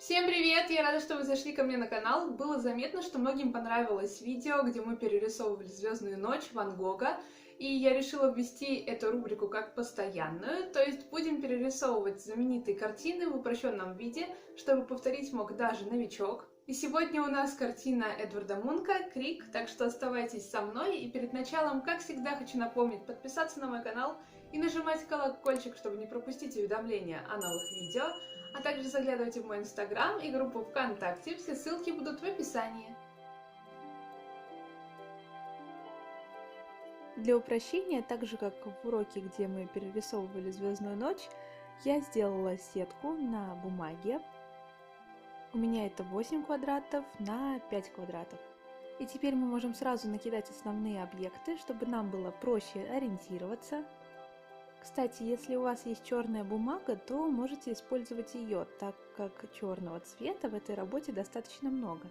Всем привет! Я рада, что вы зашли ко мне на канал. Было заметно, что многим понравилось видео, где мы перерисовывали «Звездную ночь» Ван Гога, и я решила ввести эту рубрику как постоянную, то есть будем перерисовывать знаменитые картины в упрощенном виде, чтобы повторить мог даже новичок. И сегодня у нас картина Эдварда Мунка «Крик», так что оставайтесь со мной, и перед началом, как всегда, хочу напомнить подписаться на мой канал и нажимать колокольчик, чтобы не пропустить уведомления о новых видео, а также заглядывайте в мой инстаграм и группу ВКонтакте, все ссылки будут в описании. Для упрощения, так же как в уроке, где мы перерисовывали «Звездную ночь», я сделала сетку на бумаге. У меня это 8 квадратов на 5 квадратов. И теперь мы можем сразу накидать основные объекты, чтобы нам было проще ориентироваться. Кстати, если у вас есть черная бумага, то можете использовать ее, так как черного цвета в этой работе достаточно много.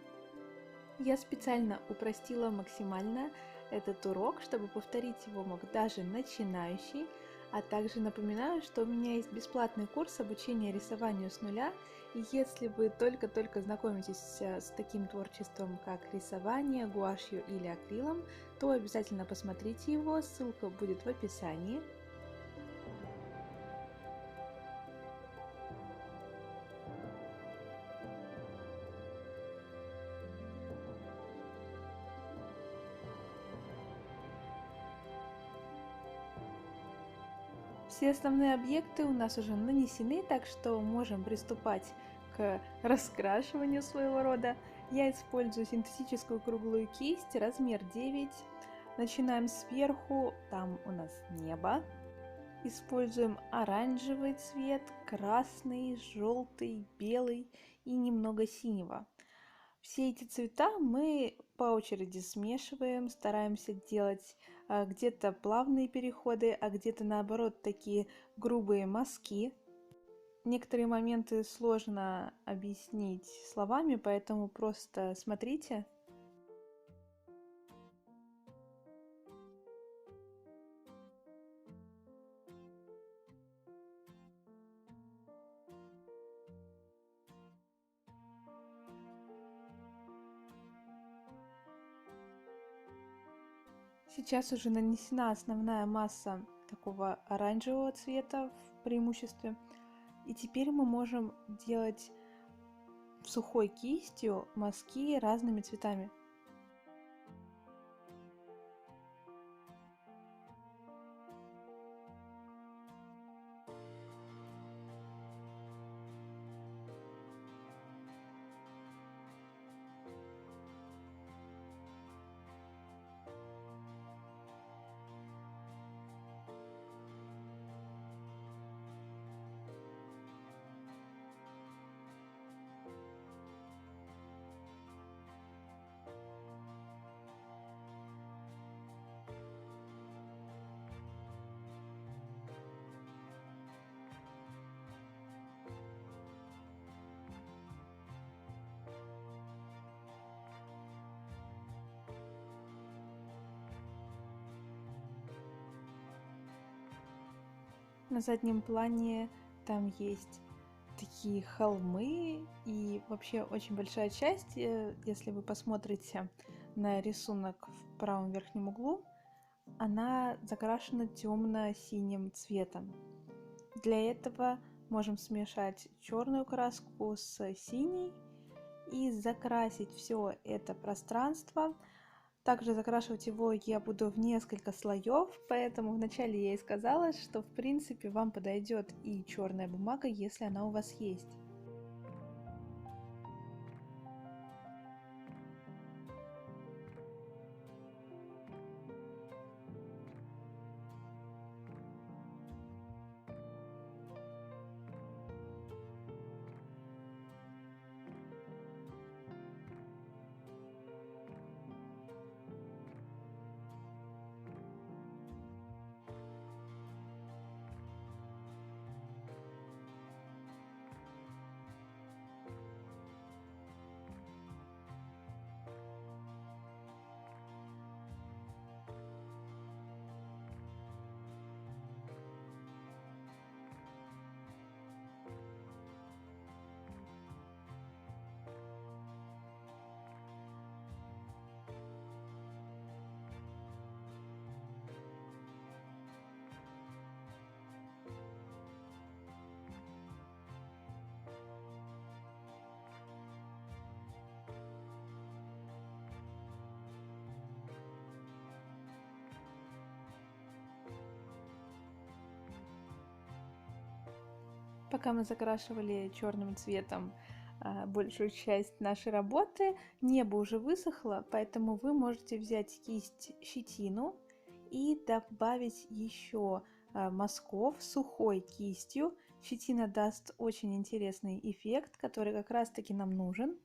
Я специально упростила максимально этот урок, чтобы повторить его мог даже начинающий, а также напоминаю, что у меня есть бесплатный курс обучения рисованию с нуля, и если вы только-только знакомитесь с таким творчеством, как рисование гуашью или акрилом, то обязательно посмотрите его, ссылка будет в описании. Все основные объекты у нас уже нанесены, так что можем приступать к раскрашиванию своего рода. Я использую синтетическую круглую кисть, размер 9. Начинаем сверху, там у нас небо. Используем оранжевый цвет, красный, желтый, белый и немного синего. Все эти цвета мы по очереди смешиваем, стараемся делать где-то плавные переходы, а где-то наоборот такие грубые мазки. Некоторые моменты сложно объяснить словами, поэтому просто смотрите. Сейчас уже нанесена основная масса такого оранжевого цвета в преимуществе. И теперь мы можем делать сухой кистью мазки разными цветами. На заднем плане там есть такие холмы и вообще очень большая часть, если вы посмотрите на рисунок в правом верхнем углу, она закрашена темно-синим цветом. Для этого можем смешать черную краску с синей и закрасить все это пространство. Также закрашивать его я буду в несколько слоев, поэтому вначале я и сказала, что в принципе вам подойдет и черная бумага, если она у вас есть. Пока мы закрашивали черным цветом большую часть нашей работы, небо уже высохло, поэтому вы можете взять кисть щетину и добавить еще мазков сухой кистью. Щетина даст очень интересный эффект, который как раз таки нам нужен.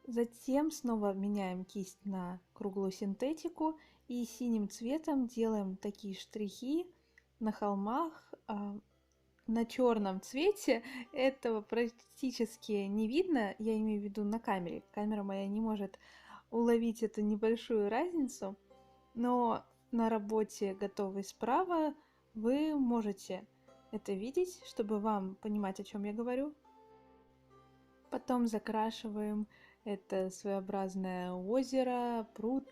Затем снова меняем кисть на круглую синтетику и синим цветом делаем такие штрихи на холмах. На черном цвете этого практически не видно, я имею в виду на камере. Камера моя не может уловить эту небольшую разницу, но на работе готовой справа вы можете это видеть, чтобы вам понимать, о чем я говорю. Потом закрашиваем это своеобразное озеро, пруд,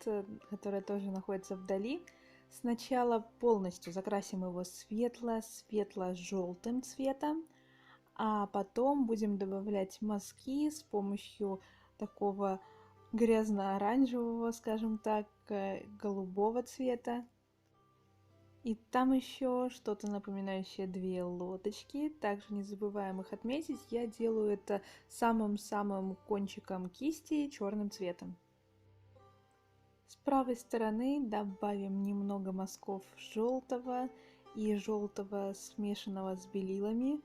которое тоже находится вдали. Сначала полностью закрасим его светло-светло-желтым цветом, а потом будем добавлять мазки с помощью такого грязно-оранжевого, скажем так, голубого цвета. И там еще что-то напоминающее две лодочки. Также не забываем их отметить. Я делаю это самым-самым кончиком кисти черным цветом. С правой стороны добавим немного мазков желтого и желтого, смешанного с белилами.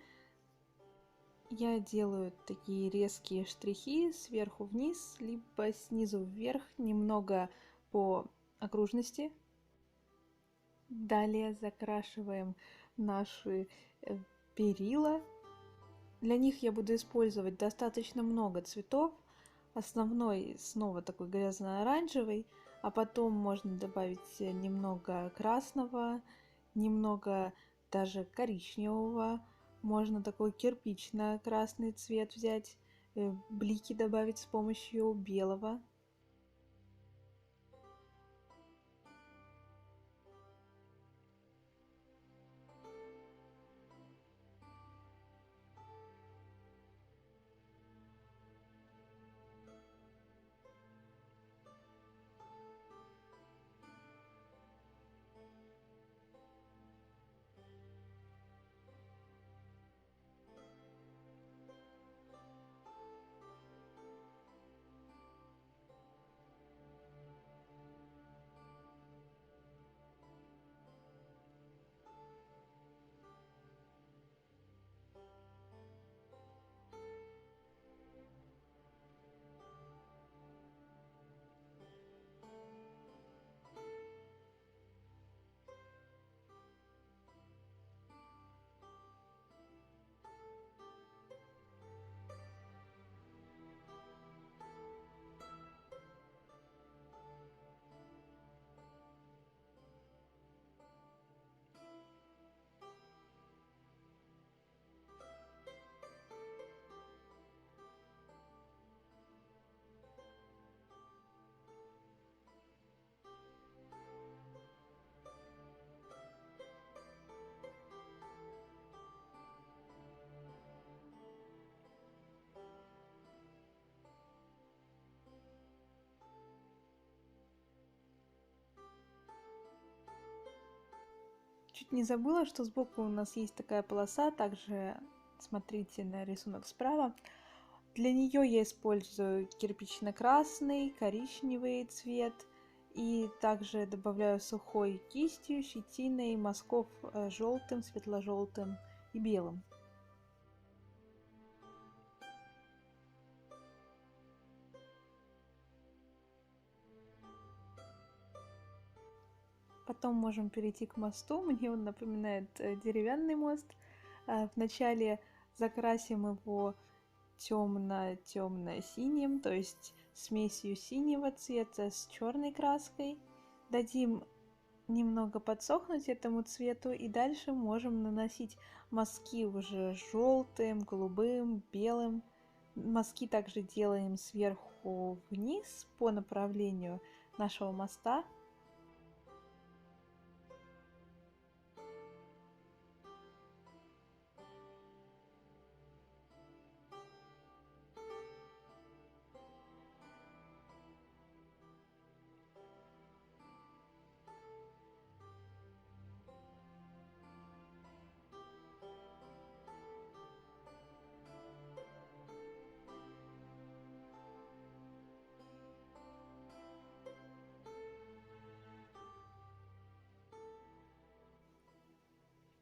Я делаю такие резкие штрихи сверху вниз, либо снизу вверх, немного по окружности. Далее закрашиваем наши перила. Для них я буду использовать достаточно много цветов. Основной снова такой грязно-оранжевый, а потом можно добавить немного красного, немного даже коричневого. Можно такой кирпично-красный цвет взять, блики добавить с помощью белого. Чуть не забыла, что сбоку у нас есть такая полоса, также смотрите на рисунок справа. Для нее я использую кирпично-красный, коричневый цвет и также добавляю сухой кистью, щетиной, мазков желтым, светло-желтым и белым. Потом можем перейти к мосту. Мне он напоминает деревянный мост. Вначале закрасим его темно-темно-синим, то есть смесью синего цвета с черной краской. Дадим немного подсохнуть этому цвету и дальше можем наносить мазки уже желтым, голубым, белым. Мазки также делаем сверху вниз по направлению нашего моста.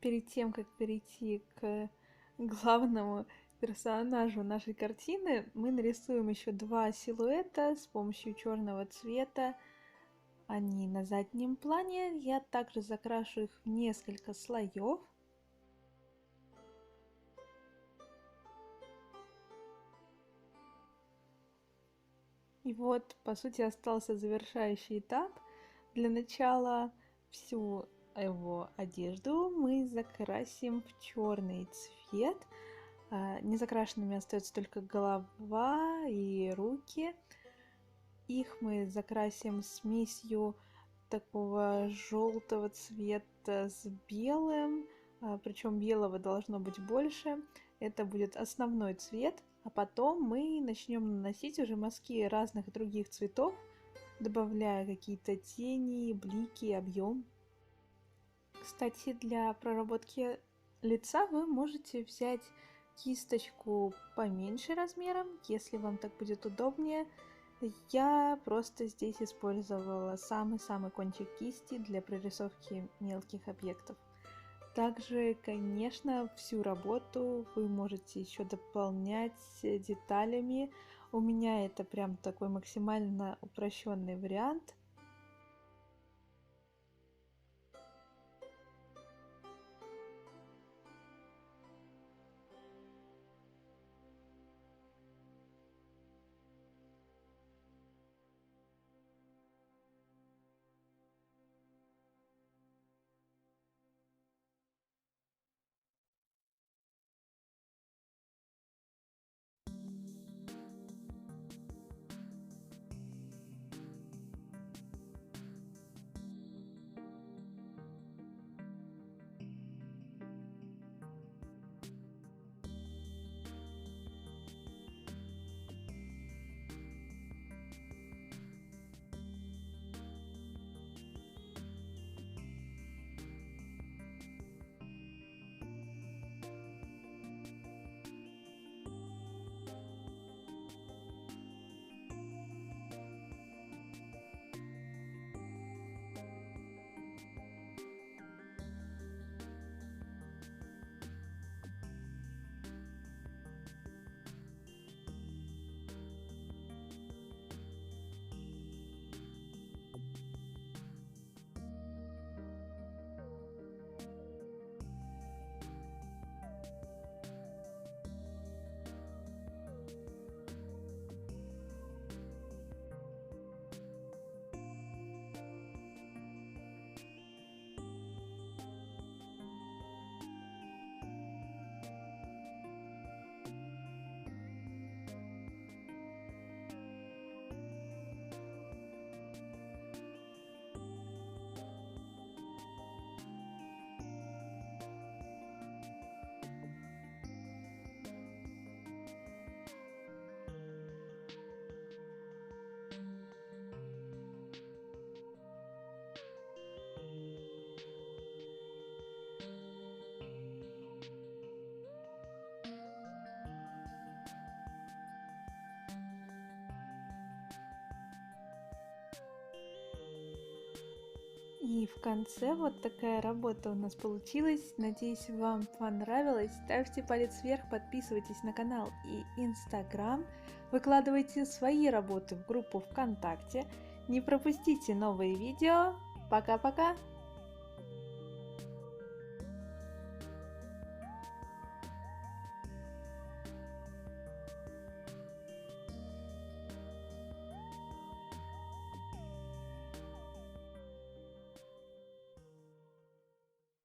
Перед тем, как перейти к главному персонажу нашей картины, мы нарисуем еще два силуэта с помощью черного цвета. Они на заднем плане. Я также закрашу их в несколько слоев. И вот, по сути, остался завершающий этап. Для начала всю его одежду мы закрасим в черный цвет. Незакрашенными остается только голова и руки. Их мы закрасим смесью такого желтого цвета с белым, причем белого должно быть больше. Это будет основной цвет, а потом мы начнем наносить уже мазки разных других цветов, добавляя какие-то тени, блики, объем. Кстати, для проработки лица вы можете взять кисточку поменьше размером, если вам так будет удобнее. Я просто здесь использовала самый-самый кончик кисти для прорисовки мелких объектов. Также, конечно, всю работу вы можете еще дополнять деталями. У меня это прям такой максимально упрощенный вариант. И в конце вот такая работа у нас получилась. Надеюсь, вам понравилось. Ставьте палец вверх, подписывайтесь на канал и Инстаграм. Выкладывайте свои работы в группу ВКонтакте. Не пропустите новые видео. Пока-пока!